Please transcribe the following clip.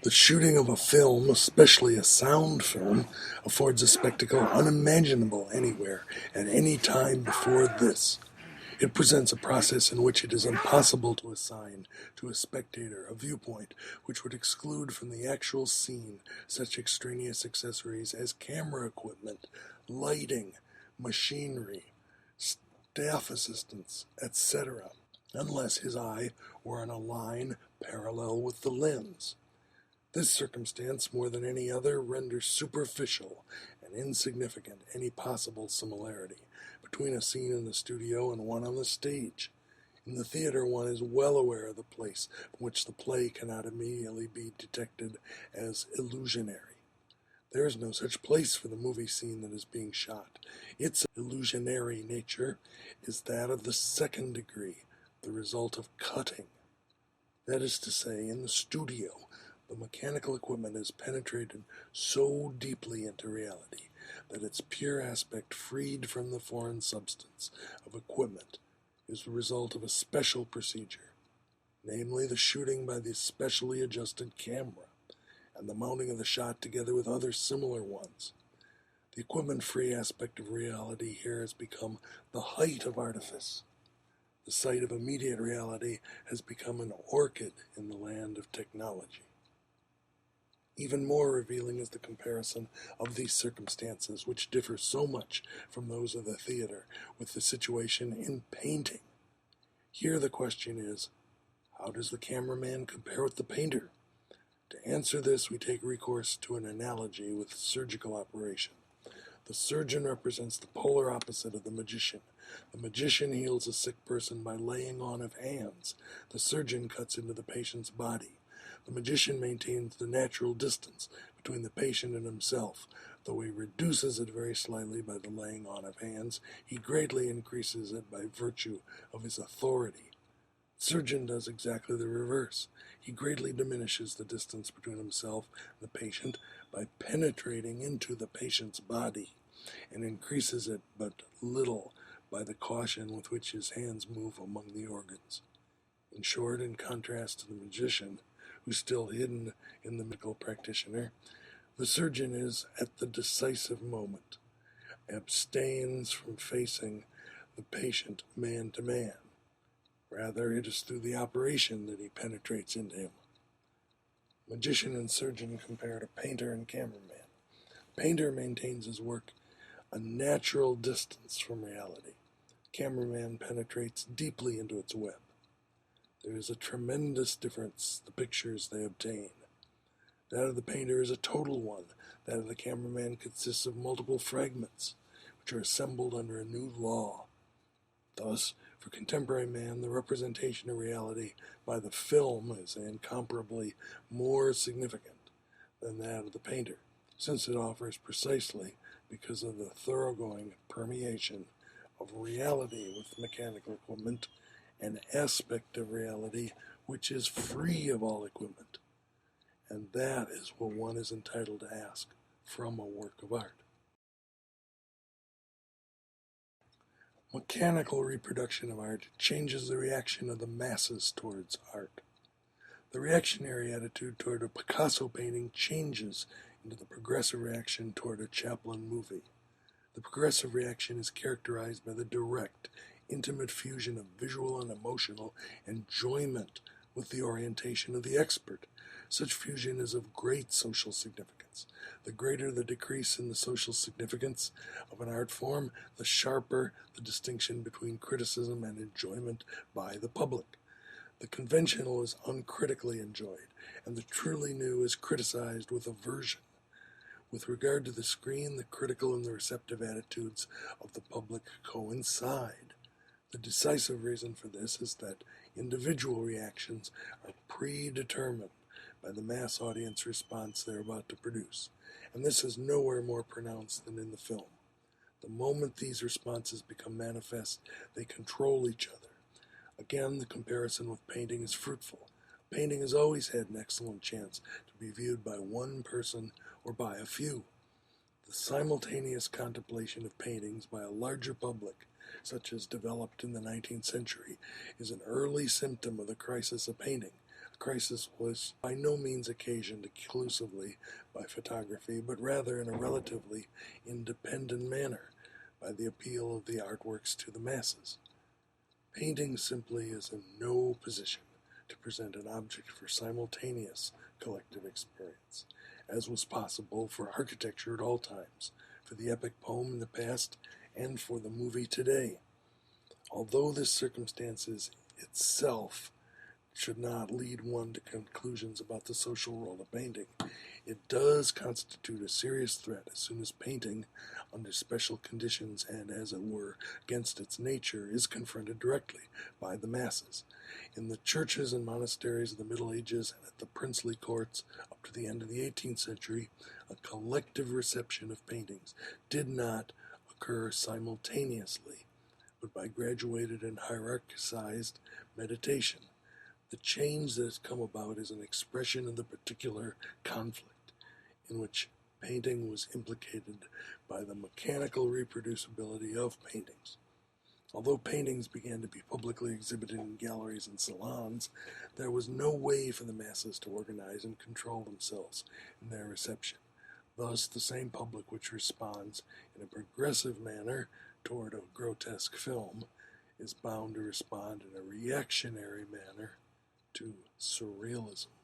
The shooting of a film, especially a sound film, affords a spectacle unimaginable anywhere at any time before this. It presents a process in which it is impossible to assign to a spectator a viewpoint which would exclude from the actual scene such extraneous accessories as camera equipment, lighting, machinery, staff assistants, etc., unless his eye were on a line parallel with the lens. This circumstance, more than any other, renders superficial and insignificant any possible similarity between a scene in the studio and one on the stage. In the theater, one is well aware of the place from which the play cannot immediately be detected as illusionary. There is no such place for the movie scene that is being shot. Its illusionary nature is that of the second degree, the result of cutting. That is to say, in the studio, the mechanical equipment has penetrated so deeply into reality that its pure aspect, freed from the foreign substance of equipment, is the result of a special procedure, namely the shooting by the specially adjusted camera and the mounting of the shot together with other similar ones. The equipment-free aspect of reality here has become the height of artifice. The sight of immediate reality has become an orchid in the land of technology. Even more revealing is the comparison of these circumstances, which differ so much from those of the theater, with the situation in painting. Here the question is, how does the cameraman compare with the painter? To answer this, we take recourse to an analogy with surgical operation. The surgeon represents the polar opposite of the magician. The magician heals a sick person by laying on of hands. The surgeon cuts into the patient's body. The magician maintains the natural distance between the patient and himself. Though he reduces it very slightly by the laying on of hands, he greatly increases it by virtue of his authority. The surgeon does exactly the reverse. He greatly diminishes the distance between himself and the patient by penetrating into the patient's body, and increases it but little by the caution with which his hands move among the organs. In short, in contrast to the magician, who's still hidden in the medical practitioner, the surgeon is, at the decisive moment, abstains from facing the patient man to man. Rather, it is through the operation that he penetrates into him. Magician and surgeon compare to painter and cameraman. Painter maintains his work a natural distance from reality. Cameraman penetrates deeply into its web. There is a tremendous difference the pictures they obtain. That of the painter is a total one. That of the cameraman consists of multiple fragments, which are assembled under a new law. Thus, for contemporary man, the representation of reality by the film is incomparably more significant than that of the painter, since it offers precisely because of the thoroughgoing permeation of reality with mechanical equipment, an aspect of reality which is free of all equipment. And that is what one is entitled to ask from a work of art. Mechanical reproduction of art changes the reaction of the masses towards art. The reactionary attitude toward a Picasso painting changes into the progressive reaction toward a Chaplin movie. The progressive reaction is characterized by the direct, intimate fusion of visual and emotional enjoyment with the orientation of the expert. Such fusion is of great social significance. The greater the decrease in the social significance of an art form, the sharper the distinction between criticism and enjoyment by the public. The conventional is uncritically enjoyed, and the truly new is criticized with aversion. With regard to the screen, the critical and the receptive attitudes of the public coincide. The decisive reason for this is that individual reactions are predetermined by the mass audience response they're about to produce, and this is nowhere more pronounced than in the film. The moment these responses become manifest, they control each other. Again, the comparison with painting is fruitful. Painting has always had an excellent chance to be viewed by one person or by a few. The simultaneous contemplation of paintings by a larger public, such as developed in the 19th century, is an early symptom of the crisis of painting, a crisis was by no means occasioned exclusively by photography, but rather in a relatively independent manner by the appeal of the artworks to the masses. Painting simply is in no position to present an object for simultaneous collective experience, as was possible for architecture at all times, for the epic poem in the past, and for the movie today. Although this circumstance is itself should not lead one to conclusions about the social role of painting, it does constitute a serious threat as soon as painting, under special conditions and, as it were, against its nature, is confronted directly by the masses. In the churches and monasteries of the Middle Ages and at the princely courts up to the end of the 18th century, a collective reception of paintings did not occur simultaneously, but by graduated and hierarchized meditation. The change that has come about is an expression of the particular conflict in which painting was implicated by the mechanical reproducibility of paintings. Although paintings began to be publicly exhibited in galleries and salons, there was no way for the masses to organize and control themselves in their reception. Thus, the same public which responds in a progressive manner toward a grotesque film is bound to respond in a reactionary manner to surrealism.